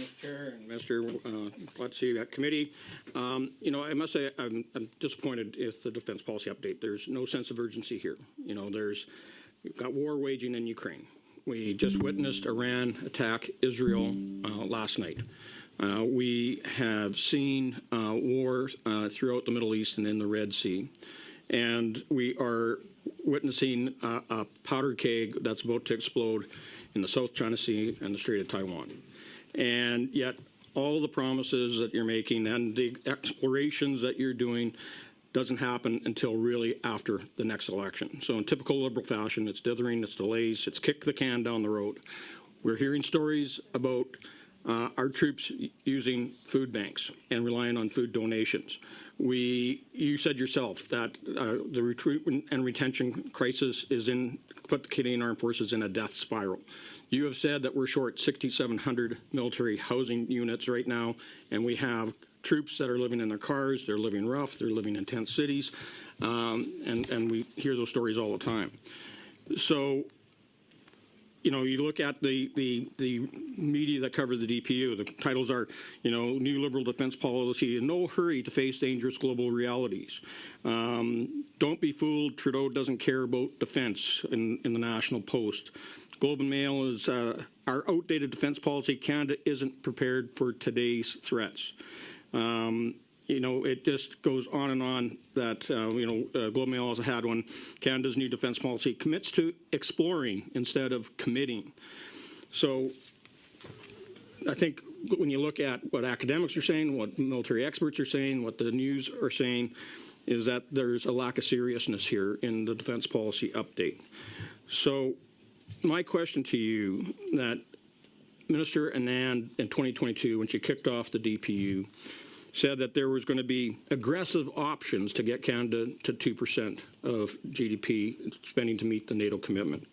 Mr. Chair and Mr. Plutzi, committee. I must say I'm disappointed with the defense policy update. There's no sense of urgency here. We've got war waging in Ukraine. We just witnessed Iran attack Israel last night. We have seen war throughout the Middle East and in the Red Sea. And we are witnessing a powder keg that's about to explode in the South China Sea and the Strait of Taiwan. And yet all the promises that you're making and the explorations that you're doing doesn't happen until really after the next election. So in typical Liberal fashion, it's dithering, it's delays, it's kick the can down the road. We're hearing stories about our troops using food banks and relying on food donations. You said yourself that the recruitment and retention crisis put the Canadian Armed Forces in a death spiral. You have said that we're short 6,700 military housing units right now, and we have troops that are living in their cars, they're living rough, they're living in tent cities, and we hear those stories all the time. So, you look at the media that cover the DPU, the titles are, New Liberal Defense Policy, in no hurry to face dangerous global realities. Don't be fooled, Trudeau doesn't care about defense in the National Post. Globe and Mail is our outdated defense policy. Canada isn't prepared for today's threats. It just goes on and on that, Globe and Mail also had one. Canada's new defense policy commits to exploring instead of committing. So I think when you look at what academics are saying, what military experts are saying, what the news are saying, is that there's a lack of seriousness here in the defense policy update. So my question to you, that Minister Anand in 2022, when she kicked off the DPU, said that there was going to be aggressive options to get Canada to 2% of GDP spending to meet the NATO commitment.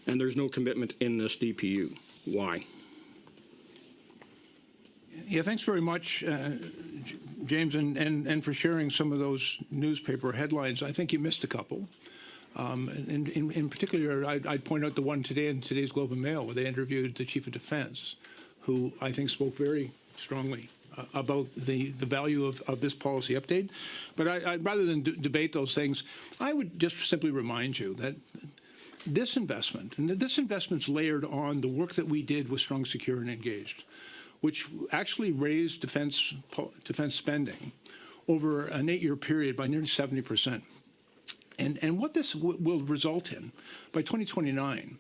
And there's no commitment in this DPU. Why? Yeah, thanks very much, James, and for sharing some of those newspaper headlines. I think you missed a couple. In particular, I'd point out the one today in today's Globe and Mail, where they interviewed the Chief of Defense, who I think spoke very strongly about the value of this policy update. But rather than debate those things, I would just simply remind you that this investment, and this investment's layered on the work that we did with Strong, Secure, and Engaged, which actually raised defense spending over an 8-year period by nearly 70%. And what this will result in by 2029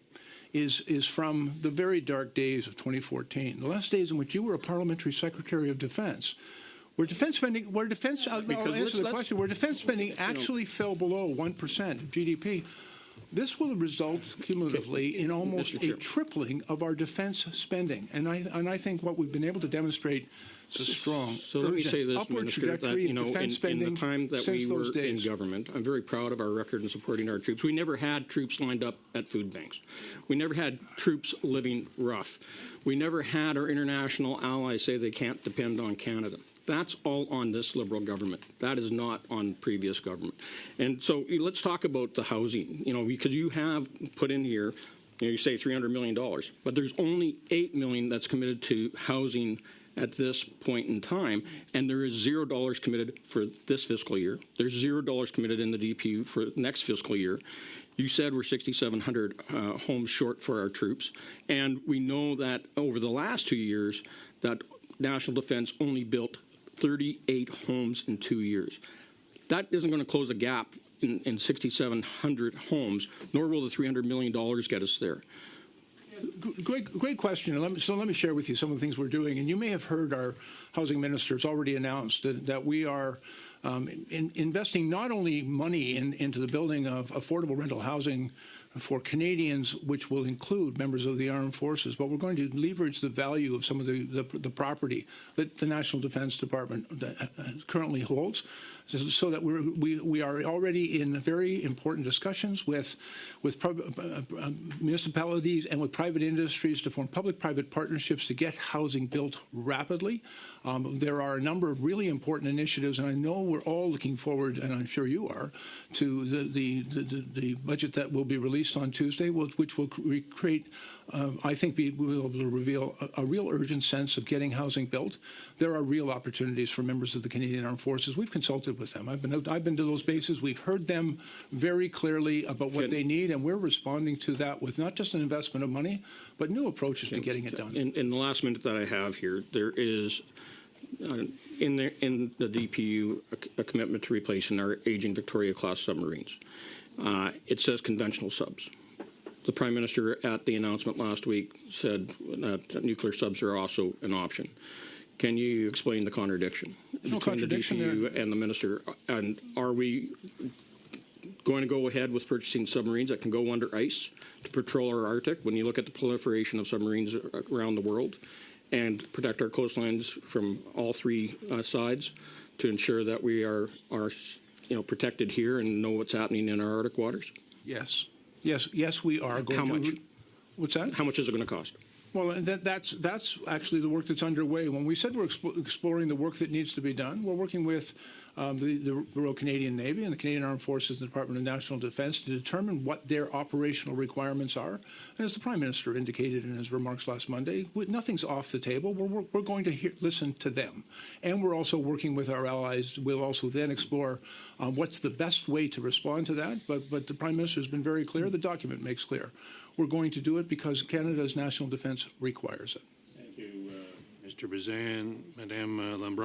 is from the very dark days of 2014, the last days in which you were a parliamentary secretary of defense, where defense spending, where defense spending actually fell below 1% of GDP. This will result cumulatively in almost a tripling of our defense spending, and I think what we've been able to demonstrate is a strong, let me say this, upward Minister, trajectory in defense spending in the time that we were days. in government, I'm very proud of our record in supporting our troops. We never had troops lined up at food banks. We never had troops living rough. We never had our international allies say they can't depend on Canada. That's all on this Liberal government. That is not on previous government. And so let's talk about the housing, because you have put in here, you say $300 million, but there's only $8 million that's committed to housing at this point in time, and there is $0 committed for this fiscal year. There's $0 committed in the DPU for next fiscal year. You said we're 6,700 homes short for our troops, and we know that over the last 2 years that National Defense only built 38 homes in 2 years. That isn't going to close a gap in 6,700 homes, nor will the $300 million get us there. Great question. So let me share with you some of the things we're doing. And you may have heard our housing minister has already announced that we are investing not only money into the building of affordable rental housing for Canadians, which will include members of the armed forces, but we're going to leverage the value of some of the property that the National Defense Department currently holds, so that we are already in very important discussions with municipalities and with private industries to form public-private partnerships to get housing built rapidly. There are a number of really important initiatives, and I know we're all looking forward, and I'm sure you are, to the budget that will be released released on Tuesday, which will create, I think, we'll be able to reveal a real urgent sense of getting housing built. There are real opportunities for members of the Canadian Armed Forces. We've consulted with them. I've been to those bases. We've heard them very clearly about what they need, and we're responding to that with not just an investment of money, but new approaches to getting it done. In the last minute that I have here, there is in the DPU a commitment to replacing our aging Victoria-class submarines. It says conventional subs. The Prime Minister at the announcement last week said that nuclear subs are also an option. Can you explain the contradiction between the DPU and the Minister? And are we going to go ahead with purchasing submarines that can go under ice to patrol our Arctic when you look at the proliferation of submarines around the world, and protect our coastlines from all three sides to ensure that we are protected here and know what's happening in our Arctic waters? Yes, we are going to. How much? What's that? How much is it going to cost? Well, that's actually the work that's underway. When we said we're exploring the work that needs to be done, we're working with the Royal Canadian Navy and the Canadian Armed Forces and the Department of National Defence to determine what their operational requirements are. And as the Prime Minister indicated in his remarks last Monday, nothing's off the table. We're going to listen to them. And we're also working with our allies. We'll also then explore what's the best way to respond to that. But the Prime Minister has been very clear. The document makes clear. We're going to do it because Canada's national defence requires it. Thank you, Mr. Bazin, Madame Lambron.